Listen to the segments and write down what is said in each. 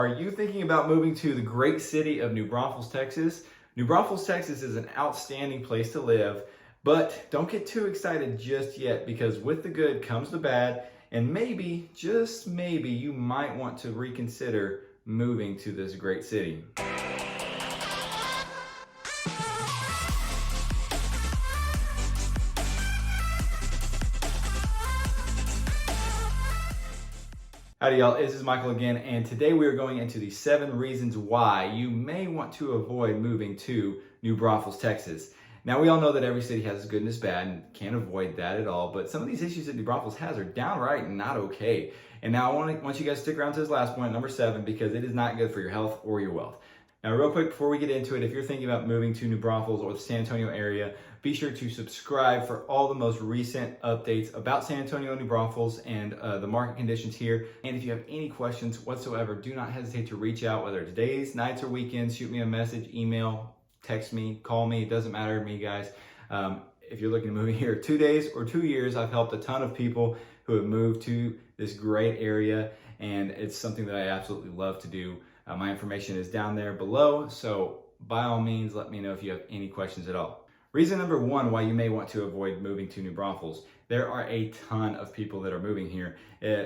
Are you thinking about moving to the great city of New Braunfels, Texas? New Braunfels, Texas is an outstanding place to live, but don't get too excited just yet because with the good comes the bad, and maybe, just maybe, you might want to reconsider moving to this great city. Howdy y'all, this is Michael again, and today we are going into the 7 reasons why you may want to avoid moving to New Braunfels, Texas. Now we all know that every city has its good and its bad and can't avoid that at all, but some of these issues that New Braunfels has are downright not okay. And now I want you guys to stick around to this last point, number 7, because it is not good for your health or your wealth. Now real quick before we get into it, if you're thinking about moving to New Braunfels or the San Antonio area, be sure to subscribe for all the most recent updates about San Antonio and New Braunfels and the market conditions here. And if you have any questions whatsoever, do not hesitate to reach out, whether it's days, nights, or weekends. Shoot me a message, email, text me, call me. It doesn't matter to me, guys. If you're looking to move here 2 days or 2 years, I've helped a ton of people who have moved to this great area, and it's something that I absolutely love to do. My information is down there below, so by all means, let me know if you have any questions at all. Reason number 1 why you may want to avoid moving to New Braunfels. There are a ton of people that are moving here.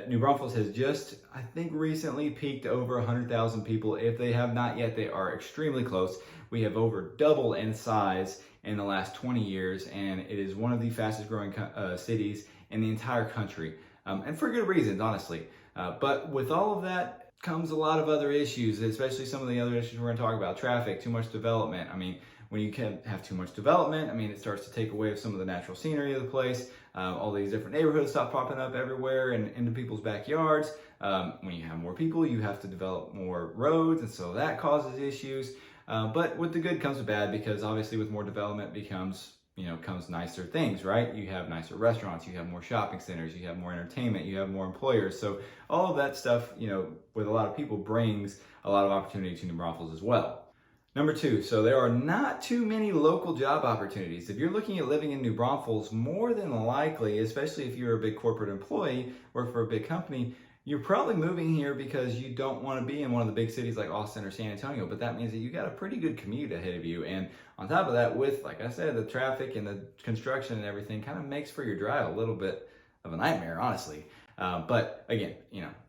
New Braunfels has just, I think, recently peaked over 100,000 people. If they have not yet, they are extremely close. We have over doubled in size in the last 20 years, and it is one of the fastest growing cities in the entire country. And for good reasons, honestly. But with all of that comes a lot of other issues, especially some of the other issues we're going to talk about. Traffic, too much development. I mean, when you can have too much development, I mean, it starts to take away some of the natural scenery of the place. All these different neighborhoods stop popping up everywhere and into people's backyards. When you have more people, you have to develop more roads, and so that causes issues. But with the good comes the bad, because obviously with more development comes nicer things, right? You have nicer restaurants, you have more shopping centers, you have more entertainment, you have more employers. So all of that stuff, with a lot of people brings a lot of opportunity to New Braunfels as well. Number 2, so there are not too many local job opportunities. If you're looking at living in New Braunfels, more than likely, especially if you're a big corporate employee, work for a big company, you're probably moving here because you don't want to be in one of the big cities like Austin or San Antonio, but that means that you got a pretty good commute ahead of you. And on top of that, with, like I said, the traffic and the construction and everything kind of makes for your drive a little bit of a nightmare, honestly. But again,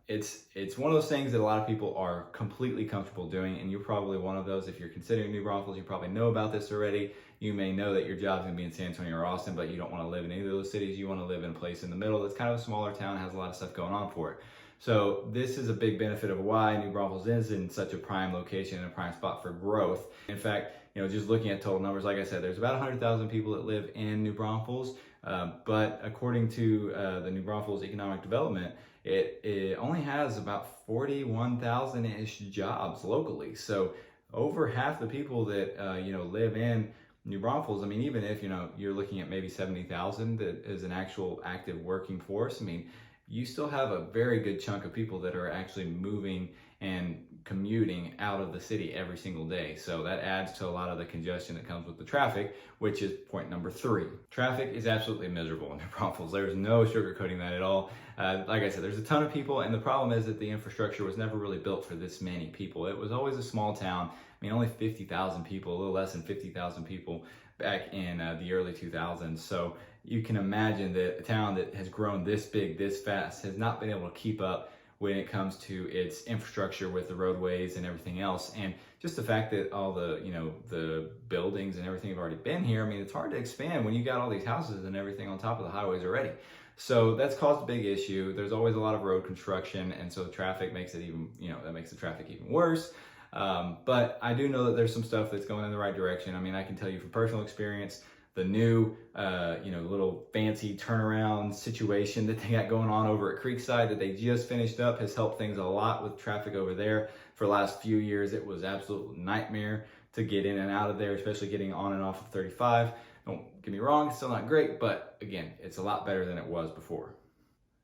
it's one of those things that a lot of people are completely comfortable doing, and you're probably one of those. If you're considering New Braunfels, you probably know about this already. You may know that your job's gonna be in San Antonio or Austin, but you don't want to live in either of those cities. You want to live in a place in the middle that's kind of a smaller town, has a lot of stuff going on for it. So this is a big benefit of why New Braunfels is in such a prime location and a prime spot for growth. In fact, just looking at total numbers, like I said, there's about 100,000 people that live in New Braunfels, but according to the New Braunfels Economic Development, it only has about 41,000-ish jobs locally. So over half the people that live in New Braunfels, I mean, even if you're looking at maybe 70,000 that is an actual active working force, I mean, you still have a very good chunk of people that are actually moving and commuting out of the city every single day. So that adds to a lot of the congestion that comes with the traffic, which is point number 3. Traffic is absolutely miserable in New Braunfels. There's no sugarcoating that at all. Like I said, there's a ton of people, and the problem is that the infrastructure was never really built for this many people. It was always a small town. I mean, only 50,000 people, a little less than 50,000 people back in the early 2000s. So you can imagine that a town that has grown this big, this fast, has not been able to keep up when it comes to its infrastructure with the roadways and everything else. And just the fact that all the, the buildings and everything have already been here, I mean, it's hard to expand when you got all these houses and everything on top of the highways already. So that's caused a big issue. There's always a lot of road construction, and so traffic makes it even, that makes the traffic even worse. But I do know that there's some stuff that's going in the right direction. I mean, I can tell you from personal experience, the new, little fancy turnaround situation that they got going on over at Creekside that they just finished up has helped things a lot with traffic over there. For the last few years, it was absolute nightmare to get in and out of there, especially getting on and off of 35. Don't get me wrong, it's still not great, but again, it's a lot better than it was before.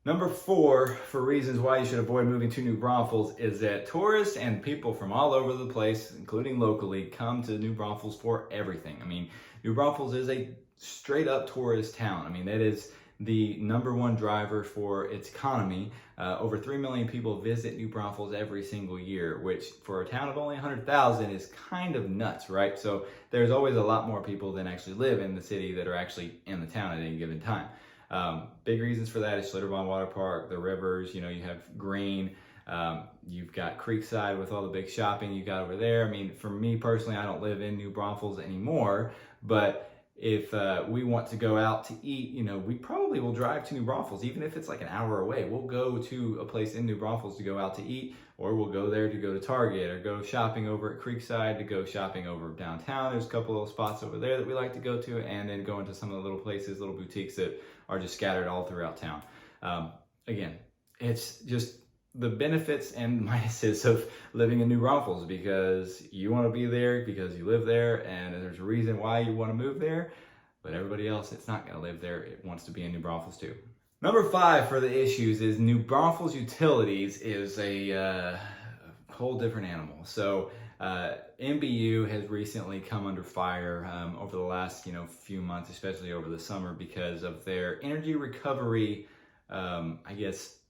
Number 4 for reasons why you should avoid moving to New Braunfels is that tourists and people from all over the place, including locally, come to New Braunfels for everything. I mean, New Braunfels is a straight up tourist town. I mean, that is the #1 driver for its economy. Over 3 million people visit New Braunfels every single year, which for a town of only 100,000 is kind of nuts, right? So there's always a lot more people than actually live in the city that are actually in the town at any given time. Big reasons for that is Schlitterbahn Water Park, the rivers, you have green, you've got Creekside with all the big shopping you got over there. I mean, for me personally, I don't live in New Braunfels anymore, but if we want to go out to eat, we probably will drive to New Braunfels, even if it's like an hour away. We'll go to a place in New Braunfels to go out to eat, or we'll go there to go to Target, or go shopping over at Creekside, to go shopping over downtown. There's a couple little spots over there that we like to go to, and then go into some of the little places, little boutiques that are just scattered all throughout town. Again, it's just the benefits and minuses of living in New Braunfels, because you want to be there because you live there and there's a reason why you want to move there, but everybody else that's not going to live there, it wants to be in New Braunfels too. #5 for the issues is New Braunfels utilities is a whole different animal. So MBU has recently come under fire over the last few months, especially over the summer, because of their energy recovery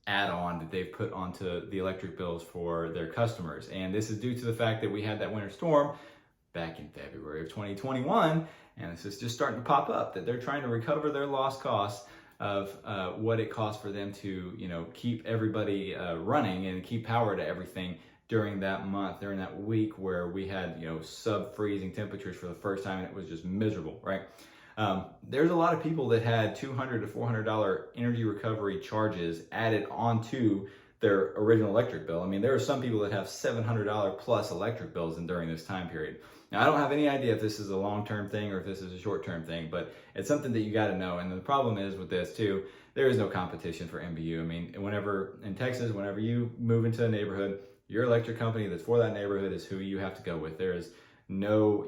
add-on that they've put onto the electric bills for their customers. And this is due to the fact that we had that winter storm back in February of 2021, and this is just starting to pop up, that they're trying to recover their lost costs of what it costs for them to keep everybody running and keep power to everything during that month, during that week where we had sub-freezing temperatures for the first time, and it was just miserable, right? There's a lot of people that had $200 to $400 energy recovery charges added onto their original electric bill. I mean, there are some people that have $700 plus electric bills during this time period. Now, I don't have any idea if this is a long-term thing or if this is a short-term thing, but it's something that you got to know. And the problem is with this too, there is no competition for MBU. I mean, whenever in Texas, whenever you move into a neighborhood, your electric company that's for that neighborhood is who you have to go with. There is no,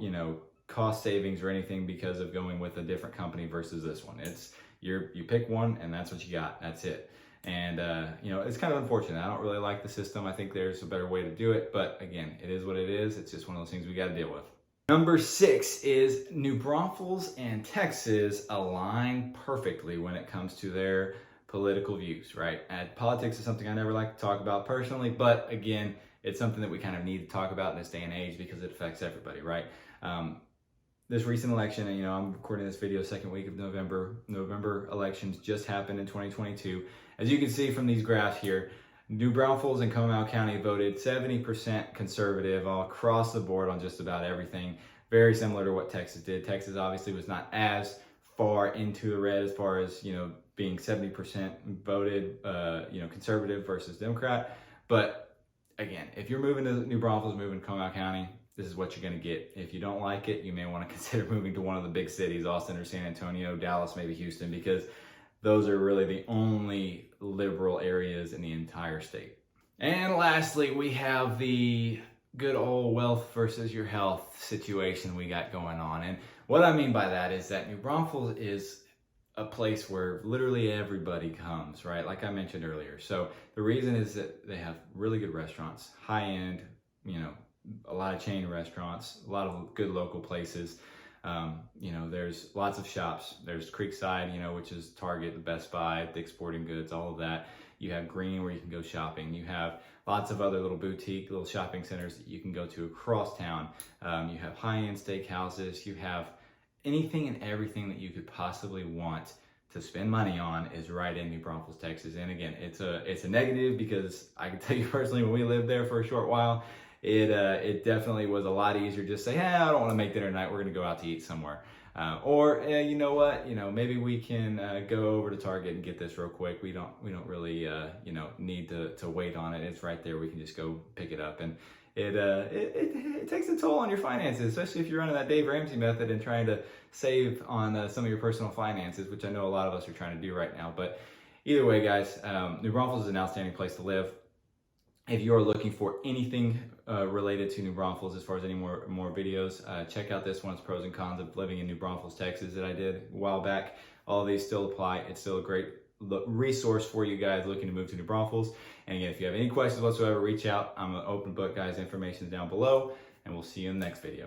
cost savings or anything because of going with a different company versus this one. It's you pick one and that's what you got. That's it. And it's kind of unfortunate. I don't really like the system. I think there's a better way to do it, but again, it is what it is. It's just one of those things we got to deal with. #6 is New Braunfels and Texas align perfectly when it comes to their political views, right? And politics is something I never like to talk about personally, but again, it's something that we kind of need to talk about in this day and age because it affects everybody, right? This recent election, and I'm recording this video second week of November elections just happened in 2022. As you can see from these graphs here, New Braunfels and Comal County voted 70% conservative all across the board on just about everything. Very similar to what Texas did. Texas obviously was not as far into the red as far as, being 70% voted, conservative versus Democrat. But again, if you're moving to New Braunfels, moving to Comal County, this is what you're going to get. If you don't like it, you may want to consider moving to one of the big cities, Austin or San Antonio, Dallas, maybe Houston, because those are really the only liberal areas in the entire state. And lastly, we have the good old wealth versus your health situation we got going on. And what I mean by that is that New Braunfels is a place where literally everybody comes, right? Like I mentioned earlier. So the reason is that they have really good restaurants, high-end, a lot of chain restaurants, a lot of good local places. There's lots of shops. There's Creekside, which is Target, the Best Buy, Dick's Sporting Goods, all of that. You have Green where you can go shopping. You have lots of other little boutique, little shopping centers that you can go to across town. You have high-end steakhouses. You have anything and everything that you could possibly want to spend money on is right in New Braunfels, Texas. And again, it's a negative because I can tell you personally, when we lived there for a short while, it definitely was a lot easier to just say, hey, I don't want to make dinner tonight. We're going to go out to eat somewhere. You know what? Maybe we can go over to Target and get this real quick. We don't really need to wait on it. It's right there. We can just go pick it up. And it takes a toll on your finances, especially if you're running that Dave Ramsey method and trying to save on some of your personal finances, which I know a lot of us are trying to do right now. But either way, guys, New Braunfels is an outstanding place to live. If you are looking for anything related to New Braunfels, as far as any more videos, check out this one. It's pros and cons of living in New Braunfels, Texas, that I did a while back. All of these still apply. It's still a great resource for you guys looking to move to New Braunfels. And again, if you have any questions whatsoever, reach out. I'm an open book, guys. Information is down below, and we'll see you in the next video.